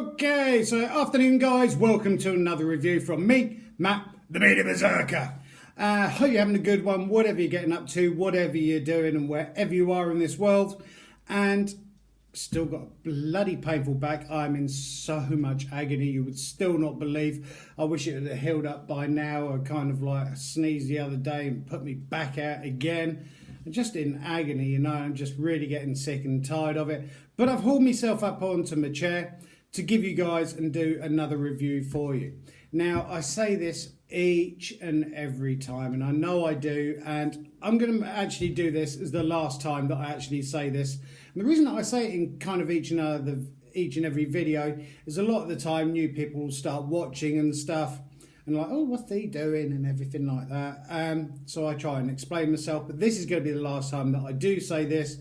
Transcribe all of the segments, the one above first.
Okay, so afternoon guys, welcome to another review from me, Matt, the Bearded Berserker. Hope you're having a good one, whatever you're getting up to, whatever you're doing and wherever you are in this world. And still got a bloody painful back. I'm in so much agony, you would still not believe. I wish it had healed up by now. I kind of like sneezed the other day and put me back out again. I'm just in agony, you know, I'm just really getting sick and tired of it. But I've hauled myself up onto my chair to give you guys and do another review for you. Now, I say this each and every time, and I know I do, and I'm going to actually do this as the last time that I actually say this. And the reason that I say it in kind of each and every video is a lot of the time new people will start watching and stuff, and like, oh, what's he doing and everything like that. So I try and explain myself, but this is going to be the last time that I do say this,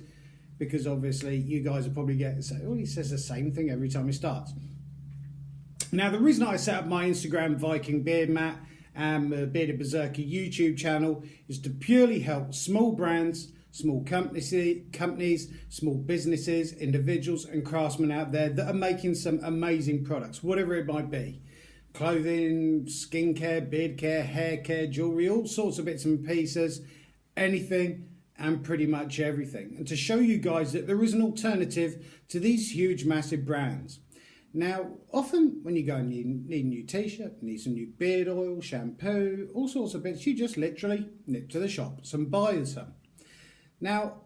because obviously you guys will probably get to say, oh, he says the same thing every time he starts. Now, the reason I set up my Instagram Viking Beard Mat and the Bearded Berserker YouTube channel is to purely help small brands, small companies, small businesses, individuals and craftsmen out there that are making some amazing products, whatever it might be. Clothing, skincare, beard care, hair care, jewellery, all sorts of bits and pieces, anything and pretty much everything. And to show you guys that there is an alternative to these huge, massive brands. Now, often when you go and you need a new t-shirt, need some new beard oil, shampoo, all sorts of bits, you just literally nip to the shops and buy some. Now,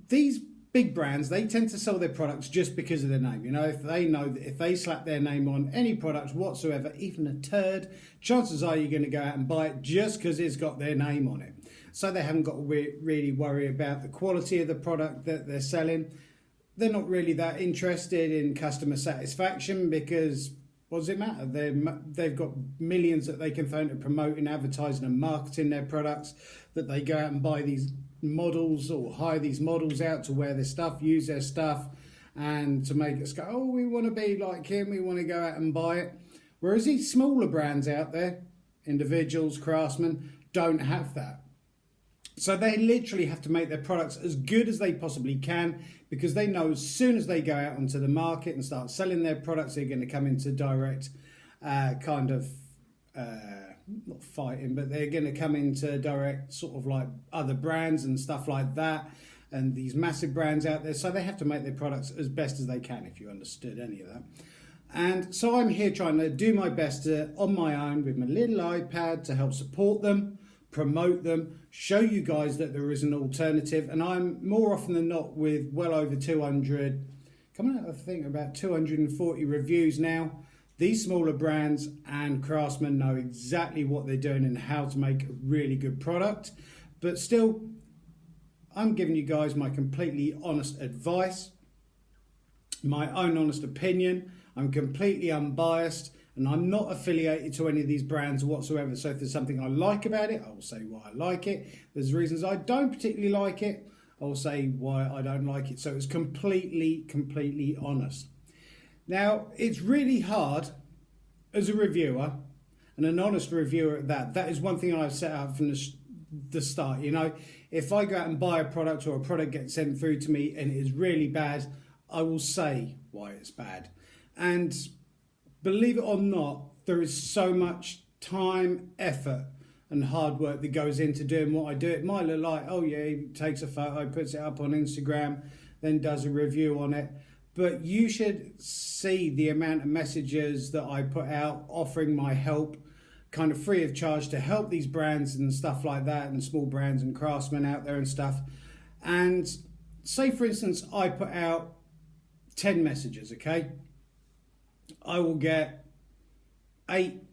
these big brands, they tend to sell their products just because of their name. You know, if they know that if they slap their name on any product whatsoever, even a turd, chances are you're going to go out and buy it just because it's got their name on it. So they haven't got to really worry about the quality of the product that they're selling. They're not really that interested in customer satisfaction because what does it matter? They've got millions that they can throw into promoting, advertising and marketing their products, that they go out and buy these models or hire these models out to wear their stuff, use their stuff, and to make us go, oh, we want to be like him, we want to go out and buy it. Whereas these smaller brands out there, individuals, craftsmen, don't have that. So they literally have to make their products as good as they possibly can, because they know as soon as they go out onto the market and start selling their products, they're going to come into direct not fighting, but they're going to come into direct sort of like other brands and stuff like that, and these massive brands out there. So they have to make their products as best as they can, if you understood any of that. And so I'm here trying to do my best to, on my own with my little iPad, to help support them, promote them, show you guys that there is an alternative. And I'm more often than not with well over 200, coming out I think about 240 reviews now. These smaller brands and craftsmen know exactly what they're doing and how to make a really good product. But still, I'm giving you guys my completely honest advice, my own honest opinion. I'm completely unbiased, and I'm not affiliated to any of these brands whatsoever. So if there's something I like about it, I will say why I like it. If there's reasons I don't particularly like it, I will say why I don't like it. So it's completely honest. Now, it's really hard as a reviewer, and an honest reviewer at that. That is one thing I've set out from the start. You know, if I go out and buy a product or a product gets sent through to me and it is really bad, I will say why it's bad. And believe it or not, there is so much time, effort and hard work that goes into doing what I do. It might look like, oh yeah, he takes a photo, puts it up on Instagram, then does a review on it. But you should see the amount of messages that I put out offering my help, kind of free of charge, to help these brands and stuff like that, and small brands and craftsmen out there and stuff. And say, for instance, I put out 10 messages, okay? I will get 8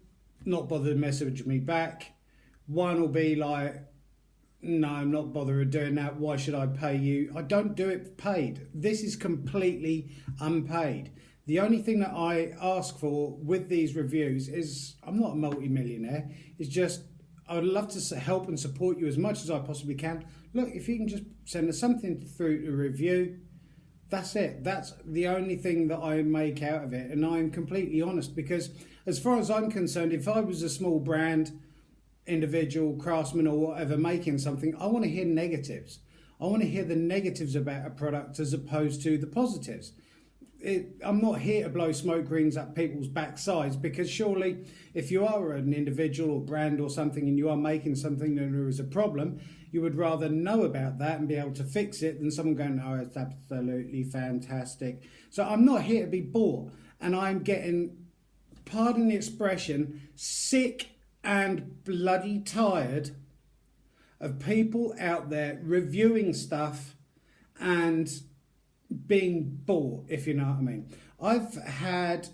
not bothered message me back. 1 will be like, no, I'm not bothering doing that. Why should I pay you? I don't do it paid. This is completely unpaid. The only thing that I ask for with these reviews is, I'm not a multi-millionaire. It's just, I would love to help and support you as much as I possibly can. Look, if you can just send us something through to review, that's it. That's the only thing that I make out of it. And I'm completely honest, because as far as I'm concerned, if I was a small brand, individual, craftsman or whatever making something, I want to hear negatives. I want to hear the negatives about a product as opposed to the positives. I'm not here to blow smoke rings up people's backsides, because surely if you are an individual or brand or something and you are making something and there is a problem, you would rather know about that and be able to fix it than someone going, oh, it's absolutely fantastic. So I'm not here to be bought, and I'm getting, pardon the expression, sick and bloody tired of people out there reviewing stuff and being bought, if you know what I mean. I've had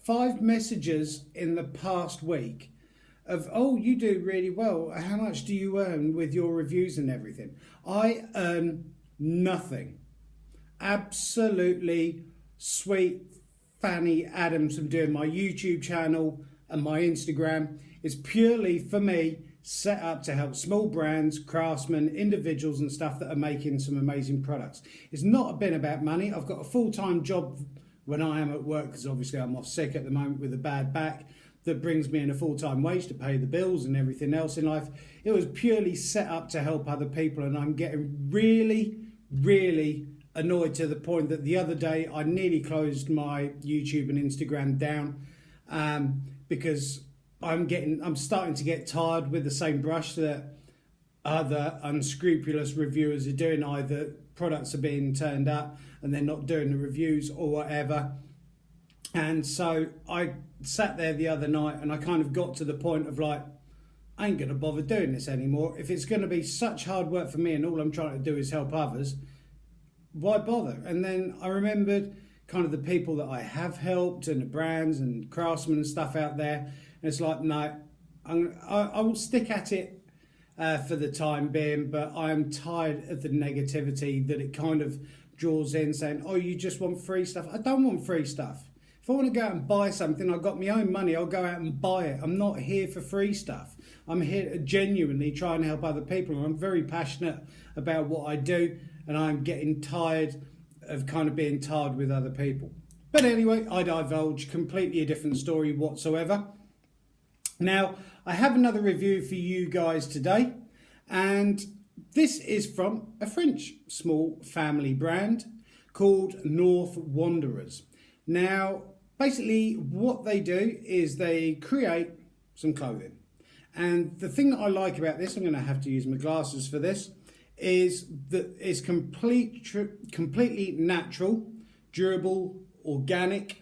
5 messages in the past week of, oh, you do really well. How much do you earn with your reviews and everything? I earn nothing. Absolutely sweet Fanny Adams from doing my YouTube channel and my Instagram is purely for me set up to help small brands, craftsmen, individuals and stuff that are making some amazing products. It's not been about money. I've got a full-time job when I am at work, because obviously I'm off sick at the moment with a bad back, that brings me in a full-time wage to pay the bills and everything else in life. It was purely set up to help other people, and I'm getting really, really annoyed to the point that the other day I nearly closed my YouTube and Instagram down because I'm starting to get tired with the same brush that other unscrupulous reviewers are doing. Either products are being turned up and they're not doing the reviews or whatever. And so I sat there the other night and I kind of got to the point of like, I ain't going to bother doing this anymore. If it's going to be such hard work for me and all I'm trying to do is help others, why bother? And then I remembered kind of the people that I have helped and the brands and craftsmen and stuff out there. And it's like, no, I will stick at it for the time being, but I am tired of the negativity that it kind of draws in, saying, oh, you just want free stuff. I don't want free stuff. If I want to go out and buy something, I've got my own money, I'll go out and buy it. I'm not here for free stuff. I'm here to genuinely try and help other people. And I'm very passionate about what I do, and I'm getting tired of kind of being tarred with other people. But anyway, I divulge completely a different story whatsoever. Now, I have another review for you guys today, and this is from a French small family brand called North Wanderers. Now, basically what they do is they create some clothing. And the thing that I like about this, I'm going to have to use my glasses for this, is that it's completely natural, durable, organic.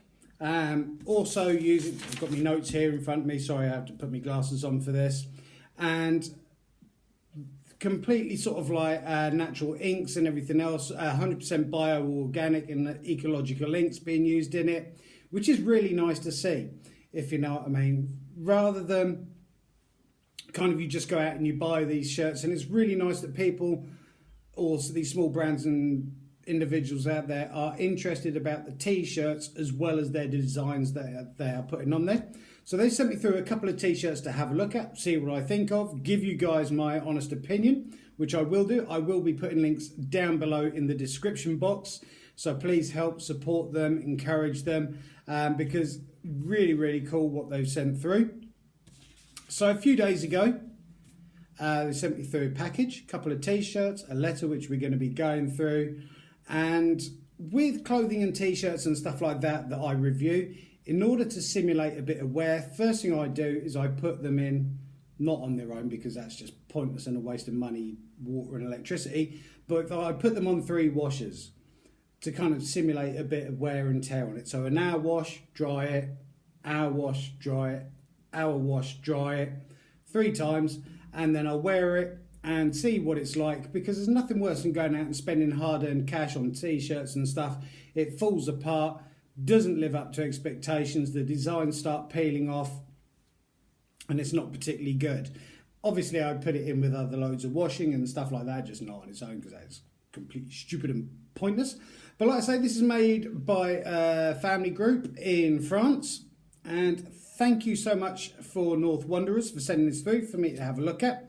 Also using, I've got my notes here in front of me, sorry I have to put my glasses on for this, and completely sort of like natural inks and everything else, 100% bio-organic and ecological inks being used in it, which is really nice to see, if you know what I mean, rather than kind of you just go out and you buy these shirts. And it's really nice that people, or these small brands and individuals out there, are interested about the t-shirts as well as their designs that they are putting on there. So they sent me through a couple of t-shirts to have a look at, see what I think of, give you guys my honest opinion, which I will do. I will be putting links down below in the description box, so please help support them, encourage them, because really, really cool what they've sent through. So a few days ago, they sent me through a package, a couple of t-shirts, a letter which we're going to be going through. And with clothing and t-shirts and stuff like that I review, in order to simulate a bit of wear, first thing I do is I put them in, not on their own because that's just pointless and a waste of money, water and electricity, but I put them on 3 washers to kind of simulate a bit of wear and tear on it. So an hour wash, dry it, hour wash, dry it, hour wash, dry it, 3 times, and then I'll wear it and see what it's like, because there's nothing worse than going out and spending hard-earned cash on t-shirts and stuff. It falls apart, doesn't live up to expectations, the designs start peeling off, and it's not particularly good. Obviously, I'd put it in with other loads of washing and stuff like that, just not on its own, because that's completely stupid and pointless. But like I say, this is made by a family group in France, and thank you so much for North Wanderers for sending this through for me to have a look at.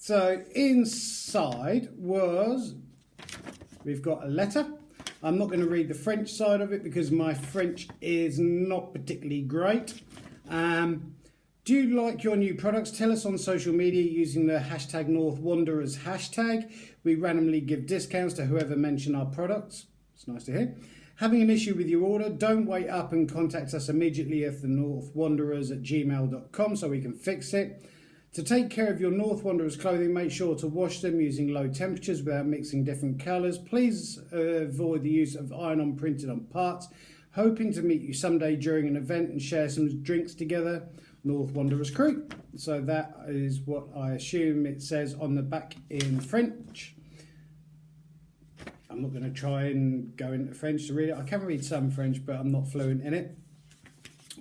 So inside we've got a letter. I'm not going to read the French side of it because my French is not particularly great. Do you like your new products? Tell us on social media using the hashtag North Wanderers hashtag. We randomly give discounts to whoever mention our products. It's nice to hear. Having an issue with your order, don't wait up and contact us immediately at thenorthwanderers@gmail.com so we can fix it. To take care of your North Wanderers clothing, make sure to wash them using low temperatures without mixing different colours. Please avoid the use of iron-on printed on parts. Hoping to meet you someday during an event and share some drinks together. North Wanderers crew. So that is what I assume it says on the back in French. I'm not going to try and go into French to read it. I can read some French, but I'm not fluent in it.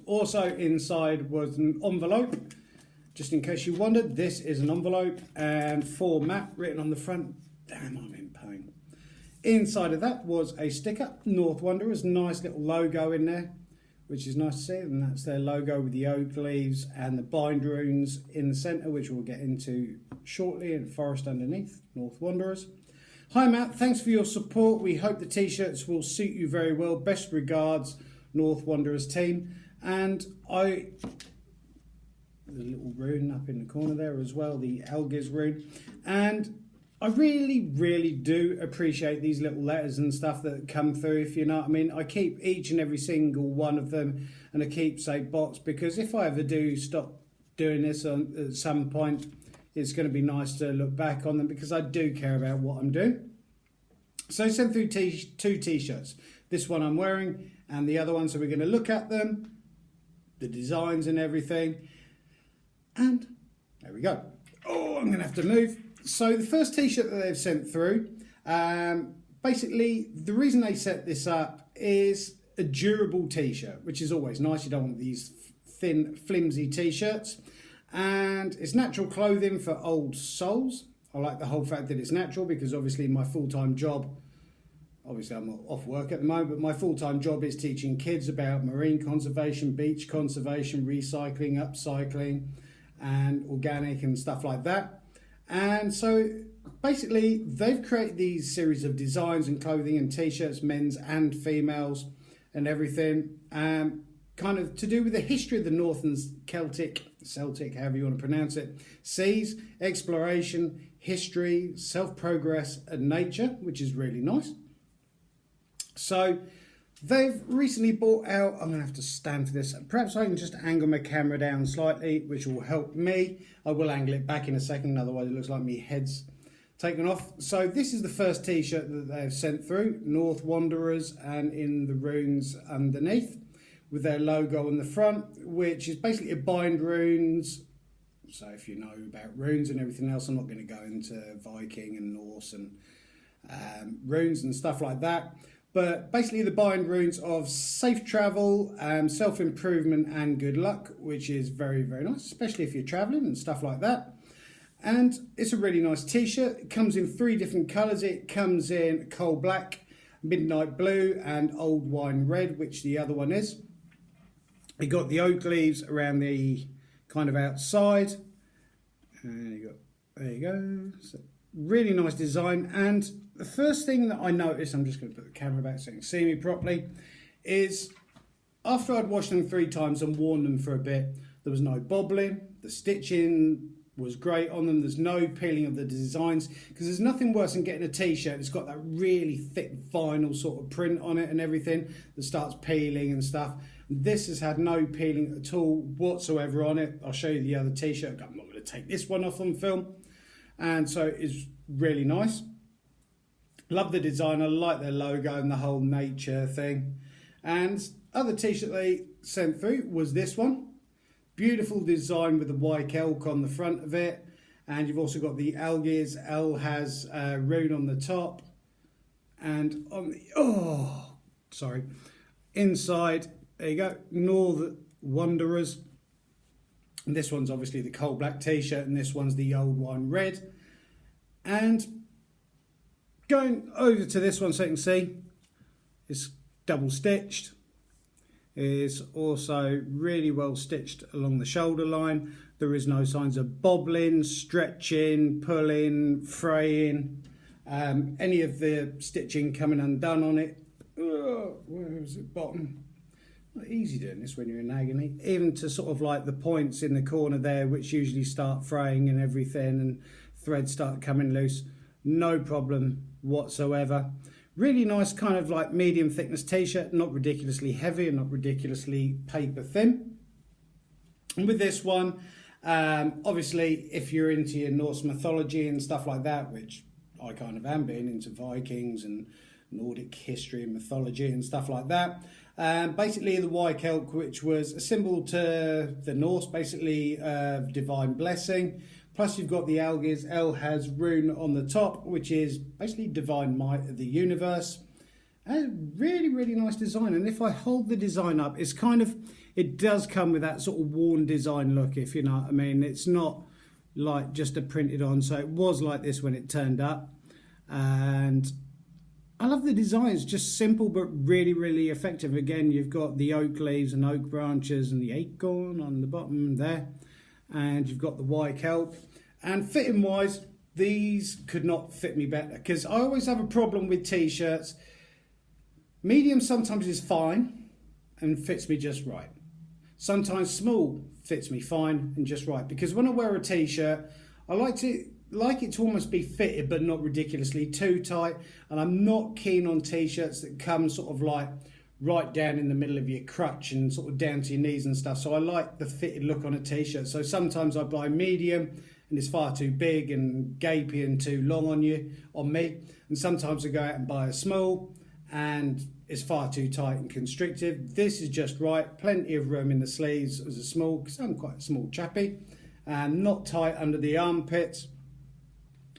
Also inside was an envelope. Just in case you wondered, this is an envelope and for Matt written on the front. Damn, I'm in pain. Inside of that was a sticker, North Wanderers, nice little logo in there, which is nice to see, and that's their logo with the oak leaves and the bind runes in the centre, which we'll get into shortly, and forest underneath, North Wanderers. Hi Matt, thanks for your support. We hope the t-shirts will suit you very well. Best regards, North Wanderers team. And there's a little rune up in the corner there as well, the Algiz rune. And I really do appreciate these little letters and stuff that come through, if you know what I mean. I keep each and every single one of them and a keepsake box, because if I ever do stop doing this at some point, it's going to be nice to look back on them, because I do care about what I'm doing. So I sent through two t-shirts. This one I'm wearing and the other one, so we're going to look at them, the designs and everything. And there we go. Oh, I'm going to have to move. So the first t-shirt that they've sent through, basically the reason they set this up is a durable t-shirt, which is always nice. You don't want these thin, flimsy t-shirts. And it's natural clothing for old souls. I like the whole fact that it's natural, because obviously my full-time job, obviously I'm off work at the moment, but my full-time job is teaching kids about marine conservation, beach conservation, recycling, upcycling, and organic and stuff like that. And so basically they've created these series of designs and clothing and t-shirts, men's and females and everything, kind of to do with the history of the North and Celtic, however you want to pronounce it, seas, exploration, history, self-progress and nature, which is really nice. So they've recently bought out, I'm going to have to stand for this, perhaps I can just angle my camera down slightly, which will help me. I will angle it back in a second, otherwise it looks like my head's taken off. So this is the first t-shirt that they've sent through, North Wanderers, and in the runes underneath, with their logo on the front, which is basically a bind runes. So if you know about runes and everything else, I'm not going to go into Viking and Norse and runes and stuff like that. But basically the bind runes of safe travel, self-improvement and good luck, which is very nice, especially if you're travelling and stuff like that. And it's a really nice t-shirt. It comes in 3 different colours. It comes in coal black, midnight blue and old wine red, which the other one is. You got the oak leaves around the kind of outside, and there you go. So really nice design. And the first thing that I noticed, I'm just going to put the camera back so you can see me properly, is after I'd washed them 3 times and worn them for a bit, there was no bobbling. The stitching was great on them. There's no peeling of the designs, because there's nothing worse than getting a t-shirt that's got that really thick vinyl sort of print on it and everything that starts peeling and stuff. This has had no peeling at all whatsoever on it. I'll show you the other t-shirt. I'm not going to take this one off on film. And so it's really nice. Love the design. I like their logo and the whole nature thing. And other t-shirt they sent through was this one. Beautiful design with the white elk on the front of it. And you've also got the Algiz. L has a rune on the top. And on the, inside, there you go, North Wanderers. And this one's obviously the coal black t-shirt, and this one's the old wine red. And going over to this one so you can see, it's double stitched. It's also really well stitched along the shoulder line. There is no signs of bobbling, stretching, pulling, fraying, any of the stitching coming undone on it. Where is it? Bottom. Not easy doing this when you're in agony. Even to sort of like the points in the corner there, which usually start fraying and everything, and threads start coming loose. No problem whatsoever. Really nice kind of like medium thickness t-shirt, not ridiculously heavy and not ridiculously paper thin. And with this one, obviously if you're into your Norse mythology and stuff like that, which I kind of am, being into Vikings and Nordic history and mythology and stuff like that. Basically the white elk, which was a symbol to the Norse, basically divine blessing. Plus you've got the Elhaz rune on the top, which is basically divine might of the universe. Really, really nice design. And if I hold the design up, it's kind of, it does come with that sort of worn design look, if you know what I mean. It's not like just a printed on. So it was like this when it turned up. And I love the design. It's just simple but really, really effective. Again, you've got the oak leaves and oak branches and the acorn on the bottom there. And you've got the white elk. And fitting wise, these could not fit me better, because I always have a problem with t-shirts. Medium sometimes is fine and fits me just right. Sometimes small fits me fine and just right, because when I wear a t-shirt, I like it to almost be fitted but not ridiculously too tight. And I'm not keen on t-shirts that come sort of like right down in the middle of your crotch and sort of down to your knees and stuff. So I like the fitted look on a t-shirt. So sometimes I buy medium and it's far too big and gapey and too long on me. And sometimes I go out and buy a small and it's far too tight and constrictive. This is just right, plenty of room in the sleeves as a small, because I'm quite a small chappy, and not tight under the armpits.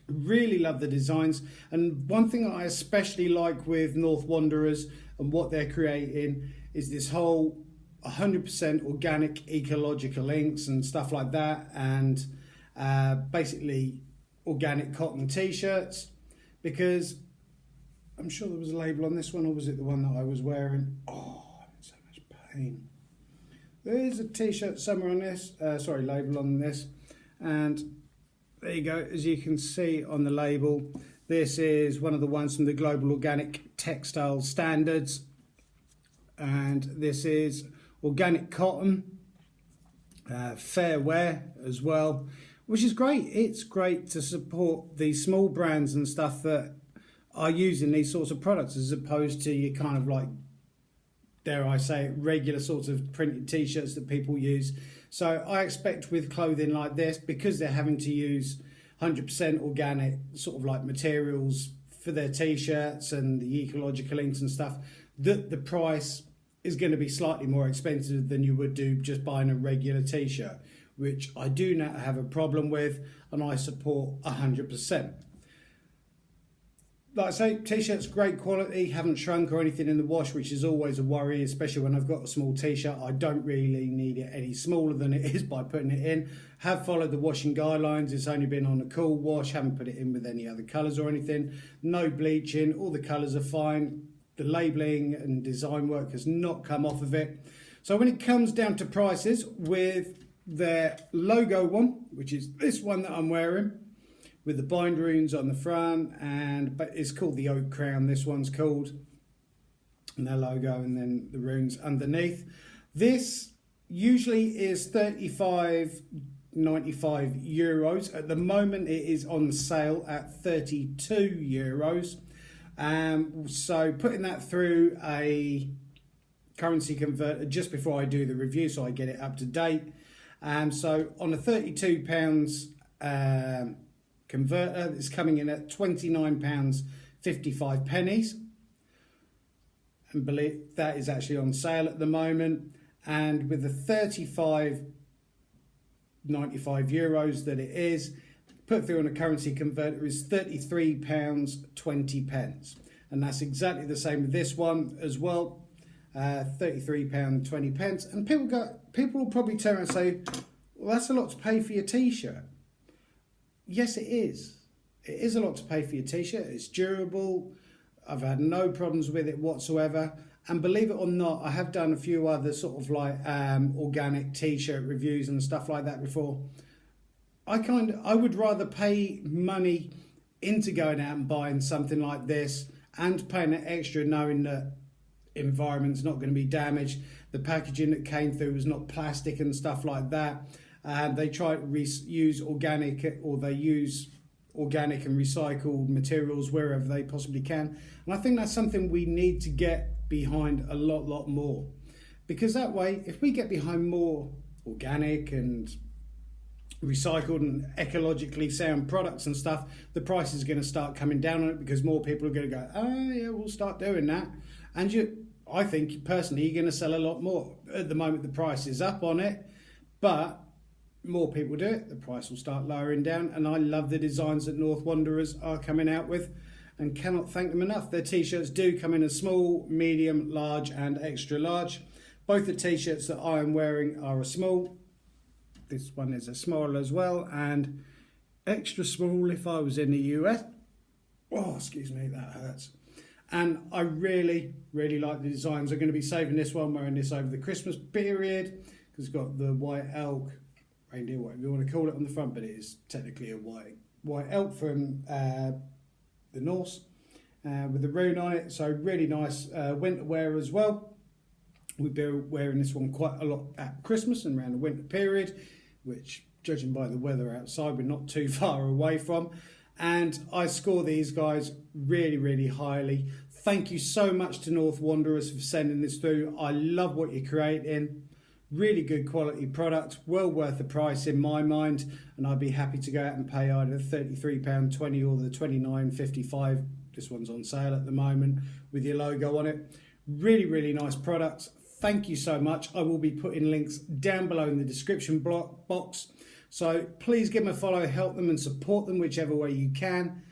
Really love the designs. And one thing I especially like with North Wanderers and what they're creating is this whole 100% organic ecological inks and stuff like that, and basically organic cotton t-shirts, because I'm sure there was a label on this one, or was it the one that I was wearing? Oh, I'm in so much pain. There is a t-shirt somewhere on this, label on this, and there you go. As you can see on the label, this is one of the ones from the Global Organic Textile Standards, and this is organic cotton, fair wear as well, which is great. It's great to support these small brands and stuff that are using these sorts of products, as opposed to your kind of like, dare I say it, regular sorts of printed t-shirts that people use. So I expect with clothing like this, because they're having to use 100% organic sort of like materials for their t-shirts and the ecological inks and stuff, that the price is going to be slightly more expensive than you would do just buying a regular t-shirt, which I do not have a problem with and I support 100%. Like I say, t-shirts great quality, haven't shrunk or anything in the wash, which is always a worry, especially when I've got a small t-shirt. I don't really need it any smaller than it is by putting it in. Have followed the washing guidelines. It's only been on a cool wash, haven't put it in with any other colours or anything. No bleaching, all the colours are fine. The labelling and design work has not come off of it. So when it comes down to prices, with their logo one, which is this one that I'm wearing, with the bind runes on the front, but it's called the Oak Crown, this one's called, and their logo and then the runes underneath. This usually is €35.95. At the moment it is on sale at €32. So putting that through a currency converter just before I do the review so I get it up to date. So on a £32 converter, it's coming in at £29.55, and believe that is actually on sale at the moment. And with the €35.95 that it is, put through on a currency converter is £33.20, and that's exactly the same with this one as well, £33.20. And people will probably turn around and say, well, that's a lot to pay for your t-shirt. Yes, it is. It is a lot to pay for your t-shirt. It's durable. I've had no problems with it whatsoever. And believe it or not, I have done a few other sort of like organic t-shirt reviews and stuff like that before. I would rather pay money into going out and buying something like this and paying it extra, knowing that environment's not going to be damaged. The packaging that came through was not plastic and stuff like that. They try to use organic, or they use organic and recycled materials wherever they possibly can. And I think that's something we need to get behind a lot more, because that way, if we get behind more organic and recycled and ecologically sound products and stuff, the price is going to start coming down on it, because more people are going to go, oh yeah, we'll start doing that. And I think personally you're going to sell a lot more. At the moment the price is up on it, but more people do it, the price will start lowering down. And I love the designs that North Wanderers are coming out with, and cannot thank them enough. Their t-shirts do come in a small, medium, large and extra large. Both the t-shirts that I am wearing are a small. This one is a small as well, and extra small if I was in the US. Oh, excuse me, that hurts. And I really like the designs. I'm going to be saving this one, wearing this over the Christmas period, because it's got the white elk, reindeer, whatever you want to call it, on the front, but it is technically a white elk from the Norse with the rune on it. So really nice winter wear as well. We've been wearing this one quite a lot at Christmas and around the winter period, which, judging by the weather outside, we're not too far away from. And I score these guys really highly. Thank you so much to North Wanderers for sending this through. I love what you're creating. Really good quality product, well worth the price in my mind, and I'd be happy to go out and pay either £33.20 or the £29.55. This one's on sale at the moment with your logo on it. Really nice product. Thank you so much. I will be putting links down below in the description box, so please give them a follow, help them and support them whichever way you can.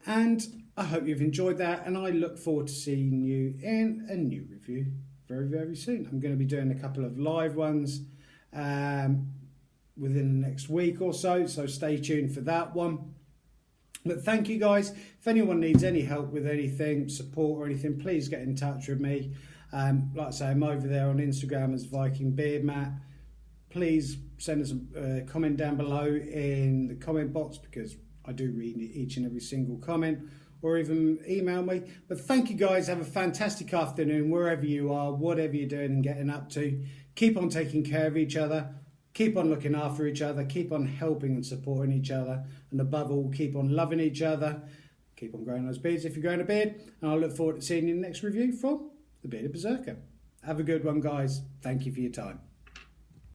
And I hope you've enjoyed that, and I look forward to seeing you in a new review very soon. I'm going to be doing a couple of live ones within the next week or so stay tuned for that one. But thank you guys. If anyone needs any help with anything, support or anything, please get in touch with me. Like I say, I'm over there on Instagram as Viking Beard Matt. Please send us a comment down below in the comment box, because I do read each and every single comment, or even email me. But thank you guys. Have a fantastic afternoon wherever you are, whatever you're doing and getting up to. Keep on taking care of each other. Keep on looking after each other. Keep on helping and supporting each other. And above all, keep on loving each other. Keep on growing those beards if you're growing a beard. And I look forward to seeing you in the next review from The Bearded Berserker. Have a good one, guys. Thank you for your time.